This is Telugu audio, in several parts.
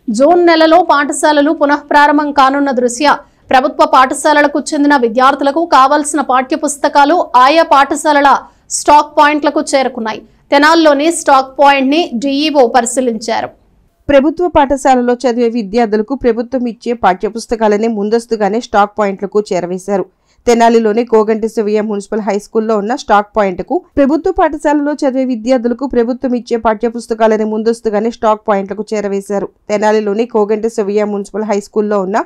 జూన్ నెలలో పాఠశాలలు పునఃప్రారంభం కానున్న దృష్ట్యా ప్రభుత్వ పాఠశాలలకు చెందిన విద్యార్థులకు కావాల్సిన పాఠ్యపుస్తకాలు ఆయా పాఠశాలల స్టాక్ పాయింట్లకు చేరుకున్నాయి. తెనాలిలోని స్టాక్ పాయింట్ ని డిఈఓ పరిశీలించారు. ప్రభుత్వ పాఠశాలలో చదివే విద్యార్థులకు ప్రభుత్వం ఇచ్చే పాఠ్యపుస్తకాలని ముందస్తుగానే స్టాక్ పాయింట్లకు చేరవేశారు. తెనాలిలోని కోగంటి శివయ్య మున్సిపల్ హై స్కూల్లో ఉన్న స్టాక్ పాయింట్కు ప్రభుత్వ పాఠశాలలో చదివే విద్యార్థులకు ప్రభుత్వం ఇచ్చే పాఠ్యపుస్తకాలని ముందస్తుగానే స్టాక్ పాయింట్లకు చేరవేశారు. తెనాలిలోని కోగంటి శివయ్య మున్సిపల్ హై స్కూల్లో ఉన్న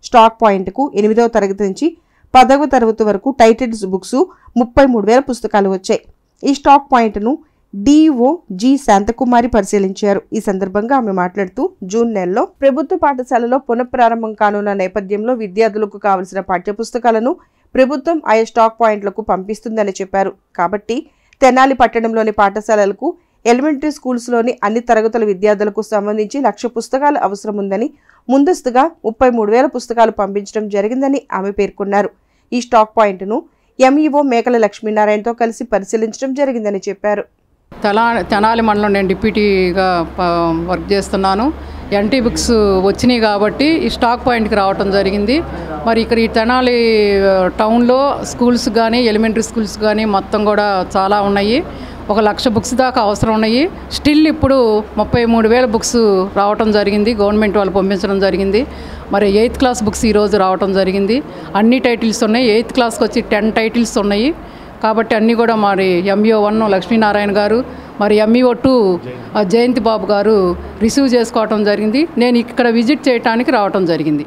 స్టాక్ పాయింట్కు 8వ తరగతి నుంచి 10వ తరగతి వరకు టైటిల్స్ బుక్స్ 33,000 పుస్తకాలు వచ్చాయి. ఈ స్టాక్ పాయింట్ను డిఓ జి శాంతకుమారి పరిశీలించారు. ఈ సందర్భంగా ఆమె మాట్లాడుతూ జూన్ నెలలో ప్రభుత్వ పాఠశాలలో పునఃప్రారంభం కానున్న నేపథ్యంలో విద్యార్థులకు కావలసిన పాఠ్యపుస్తకాలను ప్రభుత్వం ఆయా స్టాక్ పాయింట్లకు పంపిస్తుందని చెప్పారు. కాబట్టి తెనాలి పట్టణంలోని పాఠశాలలకు ఎలిమెంటరీ స్కూల్స్లోని అన్ని తరగతుల విద్యార్థులకు సంబంధించి 1,00,000 పుస్తకాలు అవసరం ఉందని ముందస్తుగా 33,000 పుస్తకాలు పంపించడం జరిగిందని ఆమె పేర్కొన్నారు. ఈ స్టాక్ పాయింట్ను ఎంఈఓ మేకల లక్ష్మీనారాయణతో కలిసి పరిశీలించడం జరిగిందని చెప్పారు. తెనాలి మండలం నేను డిప్యూటీగా వర్క్ చేస్తున్నాను. ఎన్టీ బుక్స్ వచ్చినాయి కాబట్టి ఈ స్టాక్ పాయింట్కి రావటం జరిగింది. మరి ఇక్కడ ఈ తెనాలి టౌన్లో స్కూల్స్ కానీ ఎలిమెంటరీ స్కూల్స్ కానీ మొత్తం కూడా చాలా ఉన్నాయి. 1,00,000 బుక్స్ దాకా అవసరం ఉన్నాయి. స్టిల్ ఇప్పుడు 33,000 బుక్స్ రావటం జరిగింది. గవర్నమెంట్ వాళ్ళు పంపించడం జరిగింది. మరి 8th క్లాస్ బుక్స్ ఈరోజు రావటం జరిగింది. అన్ని టైటిల్స్ ఉన్నాయి. 8th క్లాస్కి వచ్చి 10 టైటిల్స్ ఉన్నాయి. కాబట్టి అన్నీ కూడా మరి ఎంఈఓ 1 లక్ష్మీనారాయణ గారు, మరి ఎంఈఓ 2 జయంతి బాబు గారు రిసీవ్ చేసుకోవటం జరిగింది. నేను ఇక్కడ విజిట్ చేయడానికి రావటం జరిగింది.